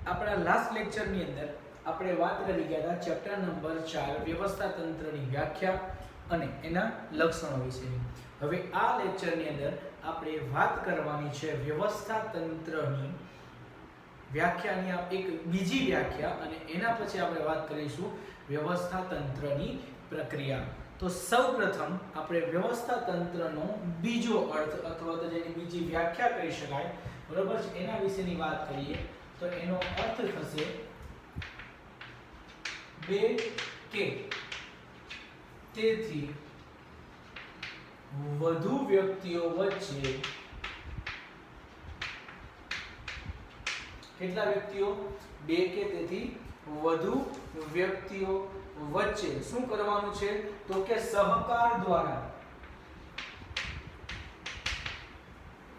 આપણા લાસ્ટ લેક્ચરની અંદર આપણે વાત કરી ગયા હતા ચેપ્ટર નંબર 4 વ્યવસ્થા તંત્રની વ્યાખ્યા અને એના લક્ષણો વિશેની. હવે આ લેક્ચરની અંદર આપણે વાત કરવાની છે વ્યવસ્થા તંત્રની વ્યાખ્યાની એક બીજી વ્યાખ્યા, અને એના પછી આપણે વાત કરીશું વ્યવસ્થા તંત્રની પ્રક્રિયા. તો સૌપ્રથમ આપણે વ્યવસ્થા તંત્રનો બીજો અર્થ અથવા તો જેની બીજી વ્યાખ્યા કહી શકાય, બરોબર છે, એના વિશેની વાત કરીએ તો એનો અર્થ થશે બે કે તેથી વધુ વ્યક્તિઓ વચ્ચે, કેટલા વ્યક્તિઓ? બે કે તેથી વધુ વ્યક્તિઓ વચ્ચે શું કરવાનું છે? તો કે સહકાર દ્વારા,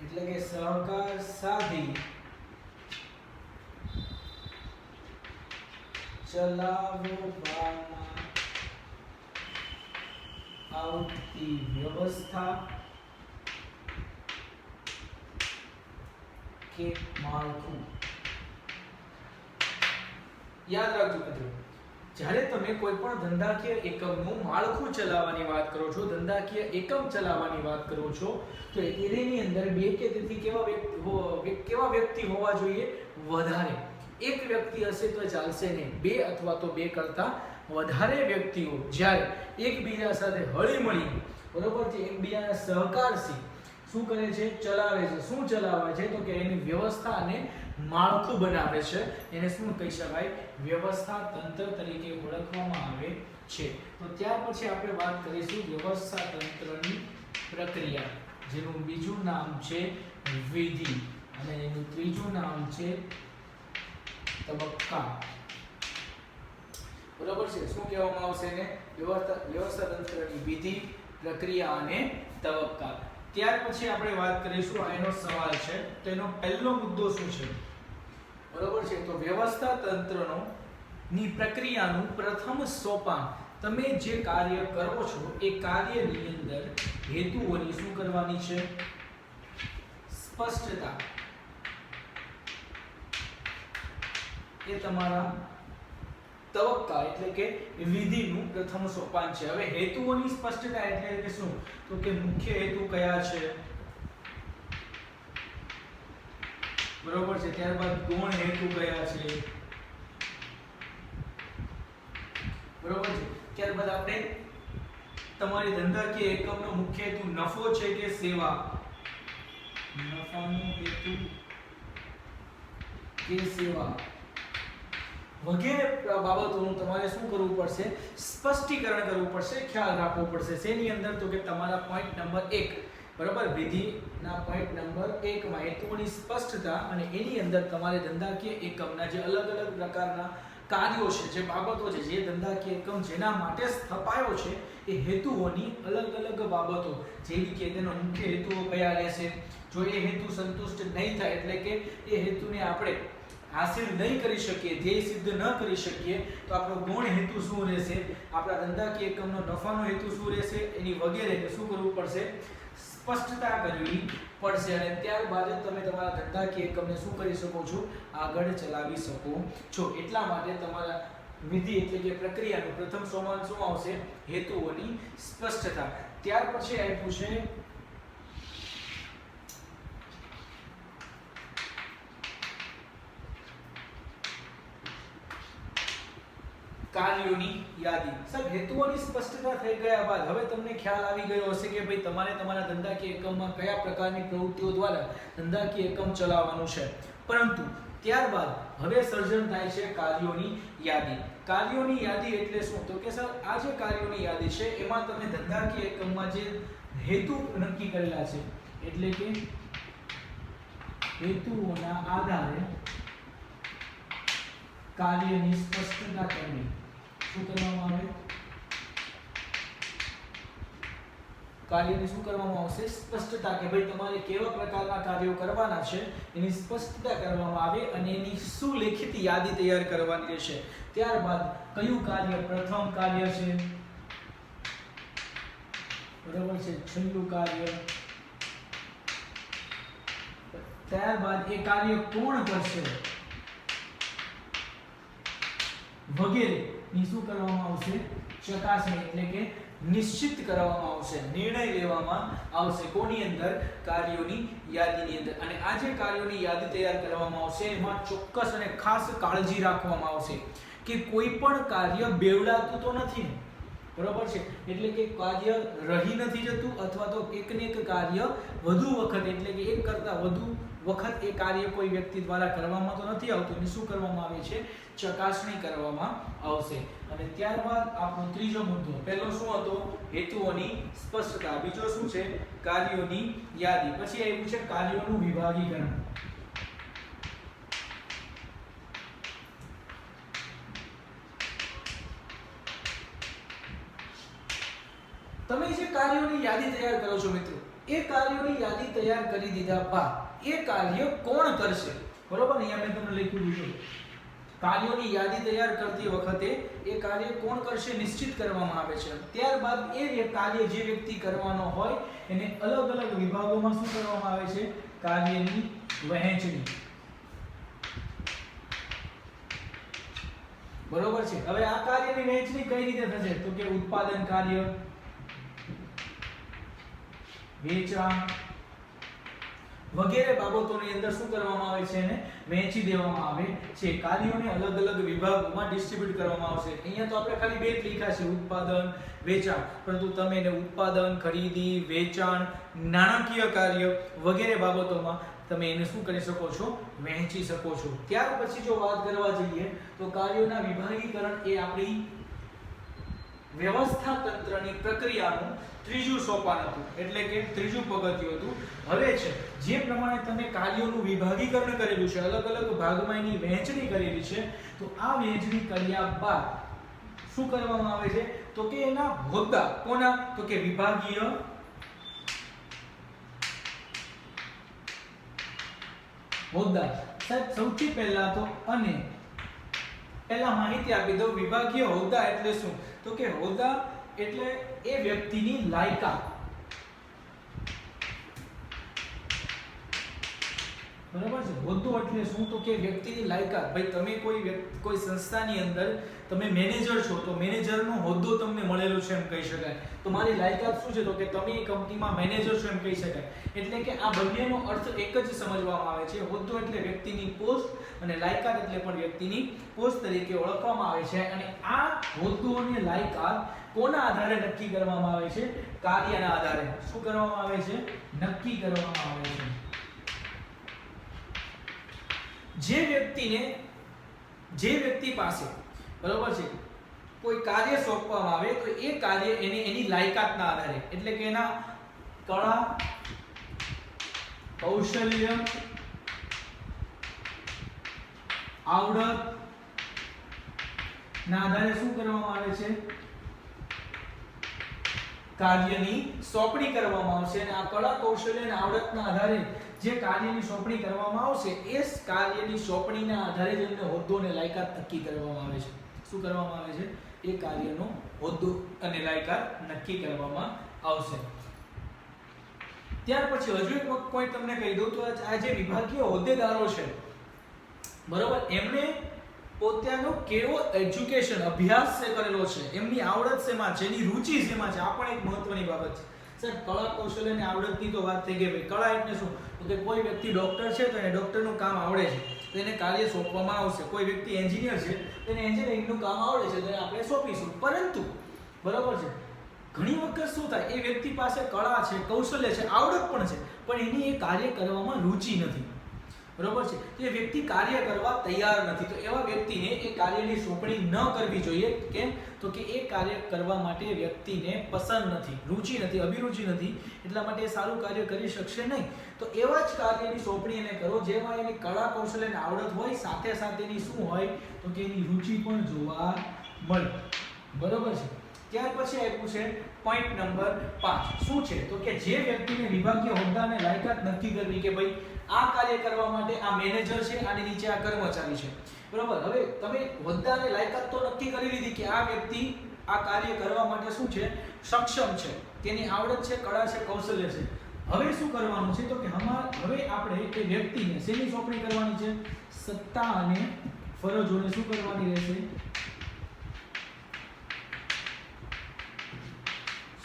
એટલે કે સહકાર સાધી ચલાવવામાં આવતી વ્યવસ્થા કે માળખું. યાદ રાખજો મિત્રો, જ્યારે તમે કોઈ પણ ધંધાકીય એકમનું માળખું ચલાવવાની વાત કરો છો, ધંધાકીય એકમ ચલાવવાની વાત કરો છો, તો એની અંદર બે કે તેથી કેવા વ્યક્તિ હોવા જોઈએ? વધારે. એક વ્યક્તિ હશે તો ચાલશે નહીં, બે અથવા તો બે કરતા વધારે વ્યક્તિઓ જ્યારે એકબીજા સાથે હળી મળી, બરોબર છે, એકબીજાના સહકારથી શું કરે છે? ચલાવે છે. શું ચલાવે છે? તો કે એની વ્યવસ્થા અને માળખું બનાવે છે. એને શું કહી શકાય? વ્યવસ્થા તંત્ર તરીકે ઓળખવામાં આવે છે. તો ત્યાર પછી આપણે વાત કરીશું વ્યવસ્થા તંત્રની પ્રક્રિયા, જેનું બીજું નામ છે વિધિ અને એનું ત્રીજું નામ છે તબક્કા. બરાબર છે. શું કહેવામાં આવશે એને? વ્યવસ્થા તંત્રની વિધિ, પ્રક્રિયા અને તબક્કા. ત્યાર પછી આપણે વાત કરીશું, આ એનો સવાલ છે, તો એનો પહેલો મુદ્દો શું છે? બરોબર છે. તો વ્યવસ્થા તંત્રનો ની પ્રક્રિયાનું પ્રથમ સોપાન, તમે જે કાર્ય કરો છો એ કાર્યની અંદર હેતુઓની શું કરવાની છે? સ્પષ્ટતા. એ તમારા તબક્કા એટલે કે વિધિનું પ્રથમ સોપાન છે. હવે હેતુઓની સ્પષ્ટતા એટલે કે શું? તો કે મુખ્ય હેતુ કયા છે, બરોબર છે, ત્યારબાદ ગૌણ હેતુ કયા છે, બરોબર છે, ત્યારબાદ આપણે તમારી ધંધાકીય એકમનો મુખ્ય હેતુ નફો છે કે સેવા, નફાનો હેતુ કે સેવા વગેરે બાબતોનું તમારે શું કરવું પડશે? સ્પષ્ટીકરણ કરવું પડશે, ખ્યાલ રાખવો પડશે. શેની અંદર? તો કે તમારા પોઈન્ટ નંબર 1, બરાબર, વિધિના પોઈન્ટ નંબર 1 માં હેતુઓની સ્પષ્ટતા, અને એની અંદર તમારે ધંધાકીય એકમના જે અલગ અલગ પ્રકારના કાર્યો છે, જે બાબતો છે, જે ધંધાકીય એકમ જેના માટે સ્થપાયો છે, એ હેતુઓની અલગ અલગ બાબતો, જેવી કે તેનો મુખ્ય હેતુઓ કયા રહેશે, જો એ હેતુ સંતુષ્ટ નહીં થાય, એટલે કે એ હેતુને આપણે હાસિલ નહીં કરી શકીએ, ધ્યેય સિદ્ધ ન કરી શકીએ, તો આપણો ગૌણ હેતુ શું રહેશે? આપણા ધંધાકીય એકમનો નફાનો હેતુ શું રહેશે? એની વગેરે શું કરવું પડશે? સ્પષ્ટતા કરવી પડશે. અને ત્યારબાદ તમે તમારા ધંધાકીય એકમને શું કરી શકો છો? આગળ ચલાવી શકો છો. એટલા માટે તમારા વિધિ એટલે કે પ્રક્રિયાનું પ્રથમ સોપાન શું આવશે? હેતુઓની સ્પષ્ટતા. ત્યાર પછી આપ્યું છે કાર્યોની યાદી. સાહેબ, હેતુઓની સ્પષ્ટતા થઈ ગયા બાદ હવે તમને ખ્યાલ આવી ગયો હશે કે ભાઈ તમારે તમારા ધંધાકીય એકમમાં કયા પ્રકારની પ્રવૃત્તિઓ દ્વારા ધંધાકીય એકમ ચલાવવાનું છે. પરંતુ ત્યારબાદ હવે સર્જન થાય છે કાર્યોની યાદી. કાર્યોની યાદી એટલે શું? તો કે સર, આ જે કાર્યોની યાદી છે એમાં તમે ધંધાકીય એકમમાં જે હેતુ નક્કી કરેલા છે, એટલે કે હેતુઓના આધારે કાર્યની સ્પષ્ટતા કરવી. શું કરવામાં આવે? કાર્યની શું કરવામાં આવશે? સ્પષ્ટતા, કે ભાઈ તમારે કેવા પ્રકારના કાર્યો કરવાના છે એની સ્પષ્ટતા કરવામાં આવે, અને એની સુલેખિત યાદી તૈયાર કરવાની રહેશે. ત્યારબાદ કયું કાર્ય પ્રથમ કાર્ય છે, બરાબર છે, છેલ્લું કાર્ય, ત્યારબાદ એ કાર્ય કોણ કરશે, વગેરેની શું કરવામાં આવશે? ચકાસણી એટલે કે નિશ્ચિત કરવામાં આવશે, નિર્ણય લેવામાં આવશે. કોની અંદર? કાર્યોની યાદીની અંદર. અને આ જે કાર્યોની યાદી તૈયાર કરવામાં આવશે એમાં ચોક્કસ અને ખાસ કાળજી રાખવામાં આવશે કે કોઈ પણ કાર્ય બેવડાતું તો નથી ને, બરોબર છે? એટલે કે કાર્ય રહી નથી જતું અથવા તો એકને એક કાર્ય વધુ વખત એટલે કે એક કરતા વધુ વખત એ કાર્ય કોઈ વ્યક્તિ દ્વારા કરવામાં તો નથી આવતું. એને શું કરવામાં આવે છે? ચકાસણી કરવામાં આવશે. અને ત્યારબાદ આપણો ત્રીજો મુદ્દો, પહેલો શું હતો? હેતુઓની સ્પષ્ટતા. બીજો શું છે? કાર્યોની યાદી. પછી આવ્યું છે કાર્યોનું વિભાગીકરણ. તમે જે કાર્યોની યાદી તૈયાર કરો છો મિત્રો, એ કાર્યોની યાદી તૈયાર કરી દીધા બાદ એ કાર્ય કોણ કરશે? બરોબર ને? અહીંયા મેં તમને લખ્યું છે કાર્યોની યાદી તૈયાર કરતી વખતે એ કાર્ય કોણ કરશે નિશ્ચિત કરવામાં આવે છે. ત્યારબાદ એ કાર્ય જે વ્યક્તિ કરવાનો હોય એને અલગ અલગ વિભાગોમાં શું કરવામાં આવે છે? કાર્યની વહેંચણી. બરોબર છે? હવે આ કાર્યની વહેંચણી કઈ રીતે થશે? તો કે ઉત્પાદન કાર્ય, વેચાણ વગેરે બાબતોની અંદર શું કરવામાં આવે છે? એને વહેંચી દેવામાં આવે છે. કાર્યોને અલગ અલગ વિભાગોમાં ડિસ્ટ્રીબ્યુટ કરવામાં આવશે. અહીંયા તો આપણે ખાલી બે જ લખ્યા છે, ઉત્પાદન, વેચાણ, પરંતુ તમે એને ઉત્પાદન, ખરીદી, વેચાણ, નાણાકીય કાર્ય વગેરે બાબતોમાં તમે એને શું કરી શકો છો? વહેંચી શકો છો. ત્યાર પછી જો વાત કરવા જઈએ તો કાર્યોના વિભાગીકરણ એ આપણી વ્યવસ્થા તંત્રની પ્રક્રિયાનું ત્રીજું સોપાન હતું, એટલે કે ત્રીજું પગથિયું હતું. હવે છે જે પ્રમાણે તમે કાર્યોનું વિભાગીકરણ કરેલું છે, અલગ અલગ ભાગમાં એની વહેંચણી કરેલી છે, તો આ વહેંચણી કર્યા બાદ શું કરવામાં આવે છે? તો કે એના હોદ્દા કોના? તો કે વિભાગીય હોદ્દા. સાહેબ સૌથી પહેલા તો અને પહેલા માહિતી આપી દઉં, વિભાગીય હોદ્દા એટલે શું? તો કે હોદ્દા એટલે એ વ્યક્તિની લાયકાત. બરાબર છે? હોદ્દો એટલે શું? તો કે વ્યક્તિની લાયકાત. ભાઈ તમે કોઈ સંસ્થાની અંદર તમે મેનેજર છો તો મેનેજરનો હોદ્દો તમને મળેલો છે એમ કહી શકાય. તો મારી લાયકાત શું છે? તો કે તમે એ કંપનીમાં મેનેજર છો એમ કહી શકાય. એટલે કે આ બંનેનો અર્થ એક જ સમજવામાં આવે છે. હોદ્દો એટલે વ્યક્તિની પોસ્ટ અને લાયકાત એટલે પણ વ્યક્તિની પોસ્ટ તરીકે ઓળખવામાં આવે છે. અને આ હોદ્દો અને લાયકાત કોના આધારે નક્કી કરવામાં આવે છે? કાર્યના આધારે. શું કરવામાં આવે છે? નક્કી કરવામાં આવે છે. જે વ્યક્તિ પાસે બરોબર છે કોઈ કાર્ય સોંપવામાં આવે તો એ કાર્ય એની લાયકાતના આધારે એટલે કે એના કળા, કૌશલ્ય, આવડત ના આધારે શું કરવામાં આવે છે? કાર્યની સોંપણી કરવામાં આવશે. અને આ કળા, કૌશલ્ય અને આવડતના આધારે જે કાર્યની સોંપણી કરવામાં આવશે એ કાર્યની સોંપણીના આધારે જ એમને હોદ્દો અને લાયકાત નક્કી કરવામાં આવે છે. શું કરવામાં આવે છે? એ કાર્યનો હોદ્દો અને લાયકાત નક્કી કરવામાં આવશે. ત્યાર પછી હજુ એક પોઈન્ટ તમને કહી દઉં તો આ જે વિભાગીય હોદ્દેદારો છે બરોબર, એમને પોતાનો કેવો એજ્યુકેશન અભ્યાસ કરેલો છે, એમની આવડત શેમાં છે, એની રુચિ શેમાં છે, આ પણ એક મહત્વની બાબત છે. સર કળા, કૌશલ્ય અને આવડતની તો વાત થઈ ગઈ. ભાઈ કળા એટલે શું? તો કે કોઈ વ્યક્તિ ડોક્ટર છે તો એને ડોક્ટરનું કામ આવડે છે તો એને કાર્ય સોંપવામાં આવશે. કોઈ વ્યક્તિ એન્જિનિયર છે તો એને એન્જિનિયરિંગનું કામ આવડે છે તો એને આપણે સોંપીશું. પરંતુ બરોબર છે ઘણી વખત શું થાય, એ વ્યક્તિ પાસે કળા છે, કૌશલ્ય છે, આવડત પણ છે, પણ એની એ કાર્ય કરવામાં રુચિ નથી. બરોબર છે? તે વ્યક્તિ કાર્ય કરવા તૈયાર નથી. તો એવા વ્યક્તિને એ કાર્યની સોંપણી ન કરવી જોઈએ. કેમ? તો કે એ કાર્ય કરવા માટે વ્યક્તિને પસંદ નથી, રુચિ નથી, અભિરુચિ નથી, એટલા માટે એ સારું કાર્ય કરી શકશે નહીં. તો એવા જ કાર્યની સોંપણી એને કરો જેમાં એની કળા, કૌશલ્ય અને આવડત હોય, સાથે સાથે એની શું હોય? તો કે એની રુચિ પણ જોવા મળે. બરોબર છે? ત્યાર પછી આપ્યું છે પોઈન્ટ નંબર 5. શું છે? તો કે જે વ્યક્તિને વિભાગીય હોદ્દા અને લાયકાત નક્કી કરવી કે ભાઈ આ કાર્ય કરવા માટે આ મેનેજર છે, આની નીચે આ કર્મચારી છે. બરોબર? હવે તમે હોદ્દા અને લાયકાત તો નક્કી કરી લીધી કે આ વ્યક્તિ આ કાર્ય કરવા માટે શું છે? સક્ષમ છે, તેની આવડત છે, કળા છે, કૌશલ્ય છે. હવે શું કરવાનું છે? તો કે હવે આપણે તે વ્યક્તિને શેની સોંપણી કરવાની છે? સત્તા અને ફરજોને શું કરવાની રહેશે?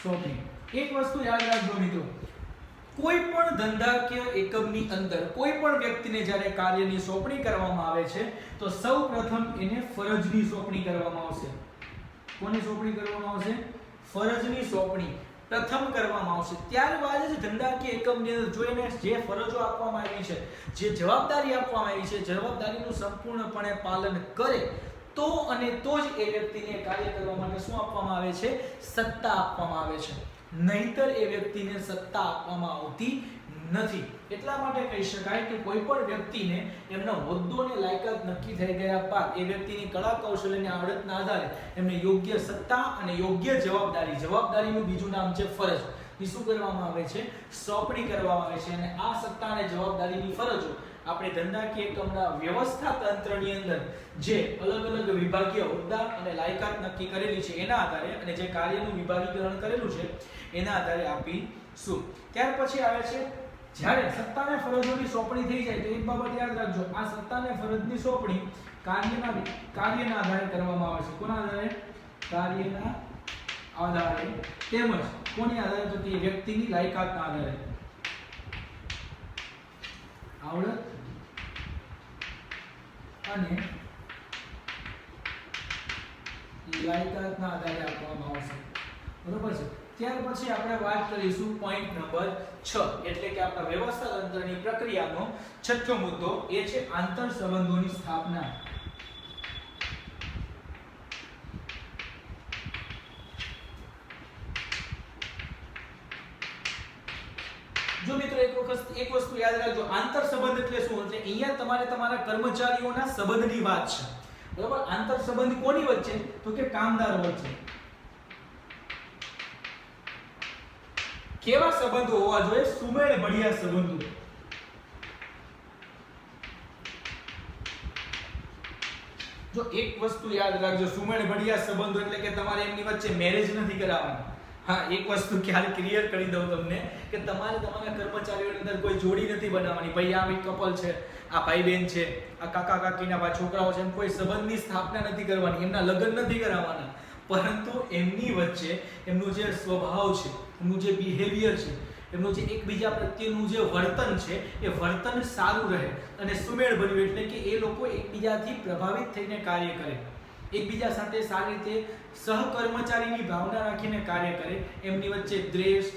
સોંપણી. એક વસ્તુ યાદ રાખજો મિત્રો, કોઈ પણ ધંધાકીય એકમની અંદર કોઈ પણ વ્યક્તિને જ્યારે કાર્યની સોંપણી કરવામાં આવે છે તો સૌપ્રથમ એને ફરજની સોંપણી કરવામાં આવશે. કોની સોંપણી કરવામાં આવશે? ફરજની સોંપણી પ્રથમ કરવામાં આવશે. ત્યારબાદ જ ધંધાકીય એકમની અંદર જો એને જે ફરજો આપવામાં આવી છે, જે જવાબદારી આપવામાં આવી છે, જવાબદારીનું સંપૂર્ણપણે પાલન કરે તો અને તો જ એ વ્યક્તિને કાર્ય કરવા માટે શું આપવામાં આવે છે? સત્તા આપવામાં આવે છે. નહીતર એ વ્યક્તિને સત્તા આપવામાં આવતી નથી. એટલા માટે કહી શકાય કે કોઈ પણ વ્યક્તિને એમનો હોદ્દો અને લાયકાત નક્કી થઈ ગયા બાદ એ વ્યક્તિની કળા કૌશલ્ય અને આવડતના આધારે એમને યોગ્ય સત્તા અને યોગ્ય જવાબદારીનું બીજું નામ છે ફરજ, એ શું કરવામાં આવે છે? સોંપણી કરવામાં આવે છે. અને આ સત્તા અને જવાબદારીની ફરજો આપણે ધંધાકીય એકમના વ્યવસ્થા તંત્રની અંદર જે અલગ અલગ વિભાગીય હોદ્દા અને લાયકાત નક્કી કરેલી છે એના આધારે અને જે કાર્યનું વિભાગીકરણ કરેલું છે એના આધારે આપીશું. ત્યાર પછી આવે છે જ્યારે સત્તા અને ફરજોની સોંપણી થઈ જાય તો એક બાબત યાદ રાખજો, આ સત્તા અને ફરજની સોંપણી કાર્યના આધારે કરવામાં આવે છે. કોના આધારે? કાર્યના આધારે. તેમજ કોની આધારે? તો કે વ્યક્તિની લાયકાતના આધારે. આવડત અને લાયકાતના આધારે આપવામાં આવશે. બરોબર છે. ત્યાર પછી આપણે વાત કરીશું પોઈન્ટ નંબર 6 એટલે કે આપણા વ્યવસ્થા તંત્રની પ્રક્રિયાનો છઠ્ઠો મુદ્દો, એ છે આંતર સંબંધોની સ્થાપના. જો મિત્રો એક વસ્તુ યાદ રાખજો, આંતર સંબંધ એટલે શું? એટલે અહીંયા તમારે તમારા કર્મચારીઓના સંબંધની વાત છે. બરાબર? આંતર સંબંધ કોની વચ્ચે? તો કે કામદારો વચ્ચે. કેવા સંબંધો હોવા જોઈએ? સુમેળ ભળિયા સંબંધો. જો એક વસ્તુ યાદ રાખજો, સુમેળ ભળિયા સંબંધો એટલે કે તમારે એમની વચ્ચે મેરેજ નથી કરાવવાના. હા, એક વસ્તુ ખ્યાલ ક્લિયર કરી દઉં તમને કે તમારે તમારા કર્મચારીઓની અંદર કોઈ જોડી નથી બનાવવાની. ભાઈ આ ભાઈ કપલ છે, આ ભાઈ બહેન છે, આ કાકા કાકીના ભાઈ છોકરાઓ છે, એમ કોઈ સંબંધની સ્થાપના નથી કરવાની, એમના લગ્ન નથી કરાવવાના. પરંતુ એમની વચ્ચે એમનો જે સ્વભાવ છે, એમનું જે બિહેવિયર છે, એમનું જે એકબીજા પ્રત્યેનું જે વર્તન છે એ વર્તન સારું રહે અને સુમેળભર્યું એટલે કે એ લોકો એકબીજાથી પ્રભાવિત થઈને કાર્ય કરે, એકબીજા સાથે સારી રીતે સહકર્મચારીની ભાવના રાખીને કાર્ય કરે, એમની વચ્ચે દ્વેષ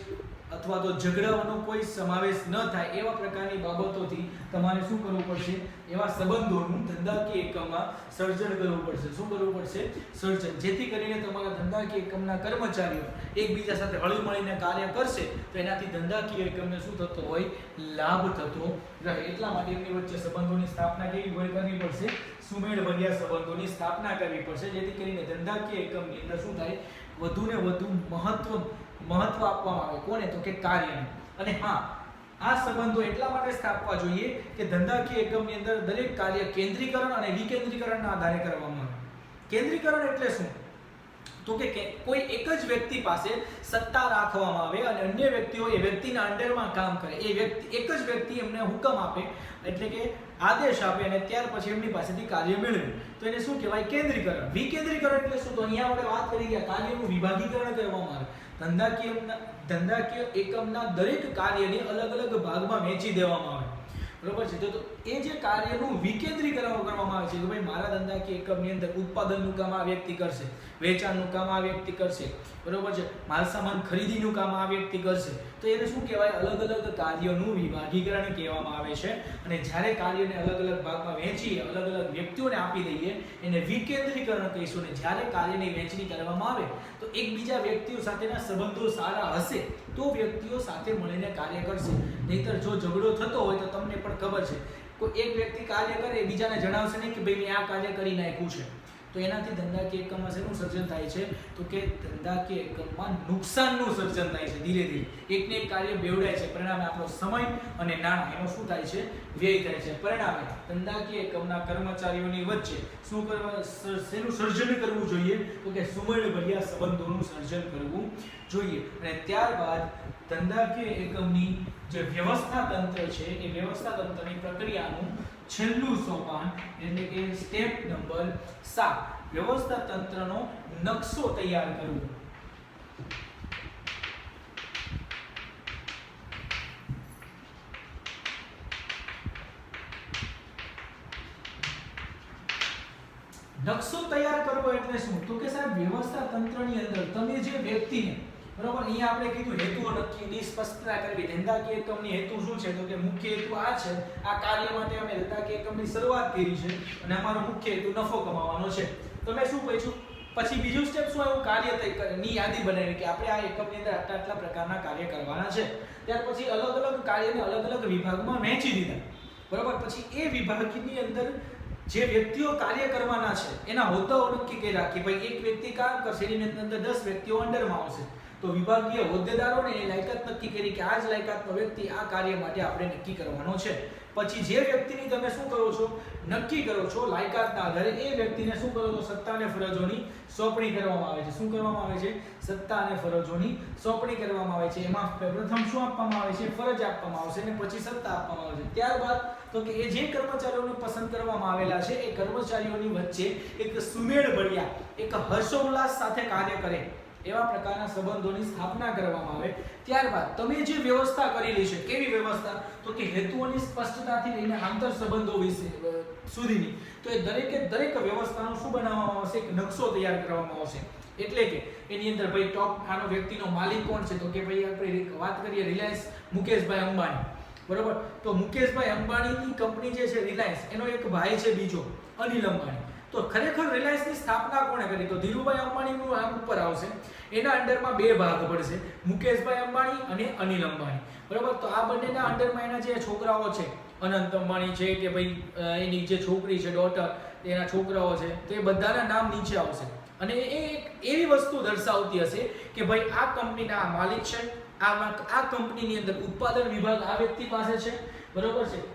અથવા તો ઝઘડાનો કોઈ સમાવેશ ન થાય એવા પ્રકારની બાબતોથી તમારે શું કરવું પડશે? એવા સંબંધોનું ધંધાકીય એકમમાં સર્જન કરવું પડશે. શું કરવું પડશે? સર્જન. જેથી કરીને તમારા ધંધાકીય એકમના કર્મચારીઓ એકબીજા સાથે હળી મળીને કાર્ય કરશે તો એનાથી ધંધાકીય એકમને શું થતો હોય? લાભ થતો રહે. એટલા માટે એમની વચ્ચે સંબંધોની સ્થાપના કેવી કરવી પડશે? સુમેળભર્યા સંબંધોની સ્થાપના કરવી પડશે, જેથી કરીને ધંધાકીય એકમની અંદર શું થાય? વધુને વધુ મહત્વ આપવામાં આવે. કોને? તો કે કાર્યને. અને હા, આ સંબંધો એટલા માટે સ્થાપવા જોઈએ કે ધંધાકીય એકમની અંદર દરેક કાર્ય કેન્દ્રીકરણ અને વિકેન્દ્રીકરણના આધારે કરવામાં આવે. કેન્દ્રીકરણ એટલે શું? તો કે કોઈ એક જ વ્યક્તિ પાસે સત્તા રાખવામાં આવે અને અન્ય વ્યક્તિઓ એ વ્યક્તિના અંડરમાં કામ કરે. એ વ્યક્તિ એક જ વ્યક્તિ એમને હુકમ આપે એટલે કે આદેશ આપે અને ત્યાર પછી એમની પાસેથી કાર્ય મેળવે તો એને શું કહેવાય? કેન્દ્રીકરણ. વિકેન્દ્રીકરણ એટલે શું? તો અહીંયા આપણે વાત કરી ગયા કાર્યનું વિભાગીકરણ કરવામાં આવે. ધંધાકીય એકમના દરેક કાર્યને અલગ અલગ ભાગમાં વહેંચી દેવામાં આવે. બરોબર છે? તો એ જે કાર્યનું વિકેન્દ્રીકરણ કરવામાં આવે છે કે ભાઈ મારા ધંધાકીય એકમની અંદર ઉત્પાદનનું કામ આ વ્યક્તિ કરશે, વેચાણનું કામ આ વ્યક્તિ કરશે, બરોબર છે, માલ સામાન ખરીદીનું કામ આ વ્યક્તિ કરશે, તો એને શું કહેવાય? અલગ અલગ કાર્યોનું વિભાગીકરણ કહેવામાં આવે છે. અને જ્યારે કાર્યને અલગ અલગ ભાગમાં વહેંચીએ, અલગ અલગ વ્યક્તિઓને આપી દઈએ એને વિકેન્દ્રીકરણ કહીશું. ને જ્યારે કાર્યની વહેંચણી કરવામાં આવે તો એકબીજા વ્યક્તિઓ સાથેના સંબંધો સારા હશે તો વ્યક્તિઓ સાથે મળીને કાર્ય કરશે. નહીતર જો ઝઘડો થતો હોય તો તમને પણ ખબર છે, કોઈ એક વ્યક્તિ કાર્ય કરે બીજાને જણાવશે નહીં કે ભાઈ મેં આ કાર્ય કરી નાખ્યું છે, તો એનાથી ધંધાકીય એકમમાં શેનું સર્જન થાય છે? તો કે ધંધાકીય એકમમાં નુકસાનનું સર્જન થાય છે. ધીરે ધીરે એકને એક કાર્ય બેવડાય છે, પરિણામે આપણો સમય અને નાણાં એનો શું થાય છે? વ્યય થાય છે. પરિણામે ધંધાકીય એકમના કર્મચારીઓની વચ્ચે શું શેનું સર્જન કરવું જોઈએ? તો કે સુમેળભર્યા સંબંધોનું સર્જન કરવું જોઈએ. અને ત્યારબાદ ધંધાકીય એકમની જે વ્યવસ્થા તંત્ર છે એ વ્યવસ્થા તંત્રની પ્રક્રિયાનું છેલ્લું સોપાન એટલે કે સ્ટેપ નંબર 7 વ્યવસ્થા તંત્રનો નકશો તૈયાર કરવો. નકશો તૈયાર કરવો એટલે શું? તો કે સાહેબ વ્યવસ્થા તંત્રની અંદર તમે જે વ્યક્તિને, બરોબર, અહીંયા આપણે કીધું હેતુઓ નક્કી સ્પષ્ટતા કરવી. ધંધાકીય એકમની હેતુ શું છે? તો કે મુખ્ય હેતુ આ છે, આ કાર્ય માટે અમે ધંધાકીય એકમની શરૂઆત કરી છે અને અમારો મુખ્ય હેતુ નફો કમાવાનો છે. તો મેં શું કહ્યું? પછી બીજું સ્ટેપ શું આવ્યું? કાર્યની યાદી બનાવી કે આપણે આ એકમની અંદર આટલા આટલા પ્રકારના કાર્ય કરવાના છે. ત્યાર પછી અલગ અલગ કાર્યને અલગ અલગ વિભાગમાં વહેંચી દીધા, બરોબર. પછી એ વિભાગની અંદર જે વ્યક્તિઓ કાર્ય કરવાના છે એના હોદ્દાઓ નક્કી કરી રાખી. ભાઈ એક વ્યક્તિ કામ કરશે, એની અંદર 10 વ્યક્તિઓ અંડરમાં આવશે. તો વિભાગીય હોદ્દેદારોને એ લાયકાત નક્કી કરી કે આ જ લાયકાતનો વ્યક્તિ આ કાર્ય માટે આપણે નક્કી કરવાનો છે. પછી જે વ્યક્તિની તમે શું કરો છો? નક્કી કરો છો લાયકાતના આધારે, એ વ્યક્તિને શું કરો છો? સત્તા અને ફરજોની સોંપણી કરવામાં આવે છે. શું કરવામાં આવે છે? સત્તા અને ફરજોની સોંપણી કરવામાં આવે છે. એમાં પ્રથમ શું આપવામાં આવે છે? ફરજ આપવામાં આવશે અને પછી સત્તા આપવામાં આવે છે. ત્યારબાદ તો કે એ જે કર્મચારીઓને પસંદ કરવામાં આવેલા છે એ કર્મચારીઓની વચ્ચે એક સુમેળ ભર્યા, એક હર્ષોલ્લાસ સાથે કાર્ય કરે એવા પ્રકારના સંબંધોની સ્થાપના કરવામાં આવે. ત્યારબાદ તમે જે વ્યવસ્થા કરેલી છે, કેવી વ્યવસ્થા? તો કે હેતુઓની સ્પષ્ટતાથી લઈને આંતર સંબંધો વિશે સુધીની, તો એ દરેક વ્યવસ્થાનો શું બનાવવામાં આવશે? એક નકશો તૈયાર કરવામાં આવશે. એટલે કે એની અંદર ભાઈ ટોપ આનો વ્યક્તિનો માલિક કોણ છે? તો કે ભાઈ આપણે વાત કરીએ રિલાયન્સ મુકેશભાઈ અંબાણી, બરોબર. તો મુકેશભાઈ અંબાણીની કંપની જે છે રિલાયન્સ, એનો એક ભાઈ છે બીજો અનિલ અંબાણી. તો ખરેખર રિલાયન્સની સ્થાપના કોણે કરી? તો ધીરુભાઈ અંબાણીનું નામ ઉપર આવશે. એના અંડરમાં બે ભાગ પડશે, મુકેશભાઈ અંબાણી અને અનિલ અંબાણી, બરોબર. તો આ બંનેના અંડરમાં એના જે છોકરાઓ છે, અનંત અંબાણી છે કે ભાઈ એની જે છોકરી છે ડોટર, એના છોકરાઓ છે, તે બધાના નામ નીચે આવશે. અને એ એવી વસ્તુ દર્શાવતી હશે કે ભાઈ આ કંપનીના માલિક છે, આ કંપનીની અંદર ઉત્પાદન વિભાગ આ વ્યક્તિ પાસે છે, બરોબર છે.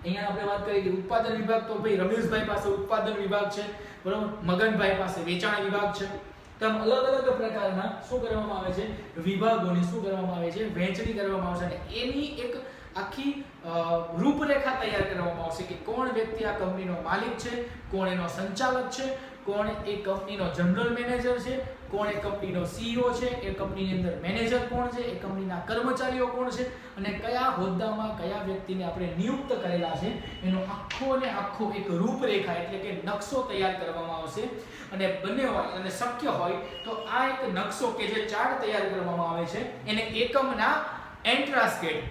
અહીંયા આપણે વાત કરી કે ઉત્પાદન વિભાગ, તો ભાઈ રમેશભાઈ પાસે ઉત્પાદન વિભાગ છે, બરોબર. મગનભાઈ પાસે વેચાણ વિભાગ છે. તો અલગ અલગ પ્રકારના શું કરવામાં આવે છે? વિભાગોની શું કરવામાં આવે છે? વહેંચણી કરવામાં આવશે અને એની એક આખી રૂપરેખા તૈયાર કરવામાં આવશે કે કોણ વ્યક્તિ આ કંપનીનો માલિક છે, કોણ એનો સંચાલક છે, કોણ એ કંપનીનો જનરલ મેનેજર છે, કોણ એ કંપનીનો સીઈઓ છે, એ કંપનીની અંદર મેનેજર કોણ છે, એ કંપનીના કર્મચારીઓ કોણ છે અને કયા હોદ્દામાં કયા વ્યક્તિને આપણે નિયુક્ત કરેલા છે, એનો આખો અને આખો એક રૂપરેખા એટલે કે નકશો તૈયાર કરવામાં આવશે. અને બને હોય અને શક્ય હોય તો આ એક નકશો કે જે ચાર્ટ તૈયાર કરવામાં આવે છે એને એકમના એન્ટ્રાન્સ ગેટ,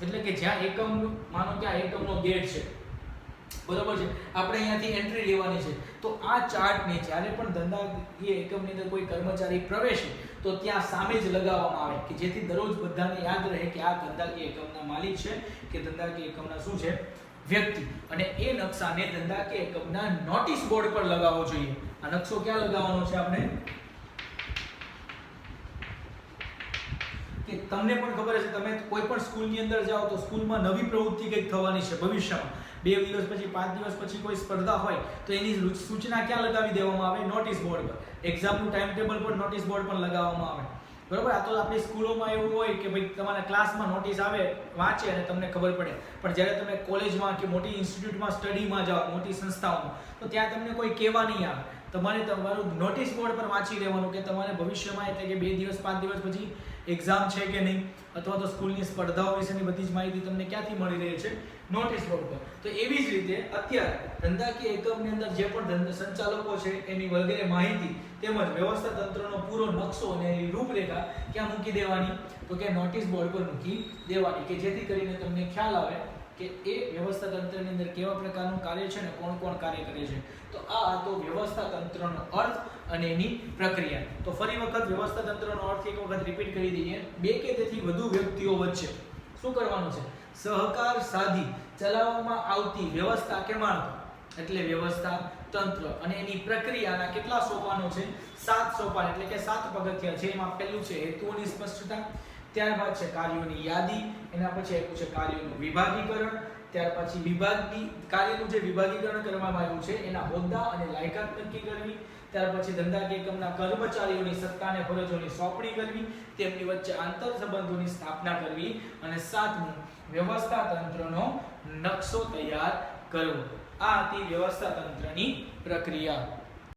એટલે કે જ્યાં એકમ, માનો કે આ એકમનો ગેટ છે, બરોબર છે, આપણે અહીંયાથી એન્ટ્રી લેવાની છે. તો આ ચાર્ટને જ્યારે પણ ધંધાકીય એકમની અંદર કોઈ કર્મચારી પ્રવેશે તો ત્યાં સામે જ લગાવવામાં આવે કે જેથી દરરોજ બધાને યાદ રહે કે આ ધંધાકીય એકમના માલિક છે કે ધંધાકીય એકમના શું છે? વ્યક્તિ. અને એ નકશાને ધંધાકીય એકમના નોટિસ બોર્ડ પર લગાવવો જોઈએ. આ નકશો ક્યાં લગાવવાનો છે આપણે? કે તમને પણ ખબર હશે, તમે કોઈ પણ સ્કૂલની અંદર જાઓ તો સ્કૂલમાં નવી પ્રવૃત્તિ કંઈક થવાની છે ભવિષ્યમાં, 2 દિવસ પછી 5 દિવસ પછી કોઈ સ્પર્ધા હોય તો એની સૂચના ક્યાં લગાવી દેવામાં આવે? નોટિસ બોર્ડ પર. એક્ઝામનું ટાઈમ ટેબલ પર નોટિસ બોર્ડ પર લગાવવામાં આવે, બરોબર. આ તો આપણી સ્કૂલોમાં એવું હોય કે ભાઈ તમારા ક્લાસમાં નોટિસ આવે, વાંચે અને તમને ખબર પડે. પણ જ્યારે તમે કોલેજમાં કે મોટી ઇન્સ્ટિટ્યૂટમાં સ્ટડીમાં જાઓ, મોટી સંસ્થાઓમાં, તો ત્યાં તમને કોઈ કહેવા નહીં આવે. તમારે તમારું નોટિસ બોર્ડ પર વાંચી લેવાનું કે તમારે ભવિષ્યમાં એટલે કે 2 દિવસ 5 દિવસ પછી એક્ઝામ છે કે નહીં, અથવા તો સ્કૂલની સ્પર્ધાઓ વિશેની બધી જ માહિતી તમને ક્યાંથી મળી રહે છે? નોટિસ બોર્ડ પર. તો એવી જ રીતે અત્યારે ધંધાકીય એકમની અંદર જે પણ સંચાલકો છે એની વગેરે માહિતી તેમજ વ્યવસ્થા તંત્રનો પૂરો નકશો અને એની રૂપરેખા ક્યાં મૂકી દેવાની? તો કે નોટિસ બોર્ડ પર મૂકી દેવાની, કે જેથી કરીને તમને ખ્યાલ આવે કે એ વ્યવસ્થા તંત્રની અંદર કેવા પ્રકારનું કાર્ય છે ને કોણ કોણ કાર્ય કરે છે. તો આ તો વ્યવસ્થા તંત્રનો અર્થ અને એની પ્રક્રિયા. તો ફરી વખત વ્યવસ્થા તંત્રનો અર્થ એક વખત રિપીટ કરી દઈએ. 2 કે તેથી વધુ વ્યક્તિઓ વચ્ચે શું કરવાનું છે? સહકાર સાધી ચલાવવામાં આવતી વ્યવસ્થા કે માળખું, એટલે વ્યવસ્થા તંત્ર. અને એની પ્રક્રિયાના કેટલા સોપાનો છે? 7 સોપાન, એટલે કે 7 પગથિયા છે. એમાં પહેલું છે હેતુઓની સ્પષ્ટતા, ત્યારબાદ છે કાર્યોની યાદી, એના પછી આપ્યું છે કાર્યોનું વિભાગીકરણ, ત્યાર પછી કાર્યનું જે વિભાગીકરણ કરવામાં આવ્યું છે એના હોદ્દા અને લાયકાત નક્કી કરવી, ત્યાર પછી ધંધાકીય એકમના કર્મચારીઓની સત્તા અને ફરજોની સોંપણી કરવી, તેમની વચ્ચે આંતર સંબંધોની સ્થાપના કરવી, અને 7મું વ્યવસ્થા તંત્રનો નકશો તૈયાર કરવો. આ હતી વ્યવસ્થા તંત્રની પ્રક્રિયા.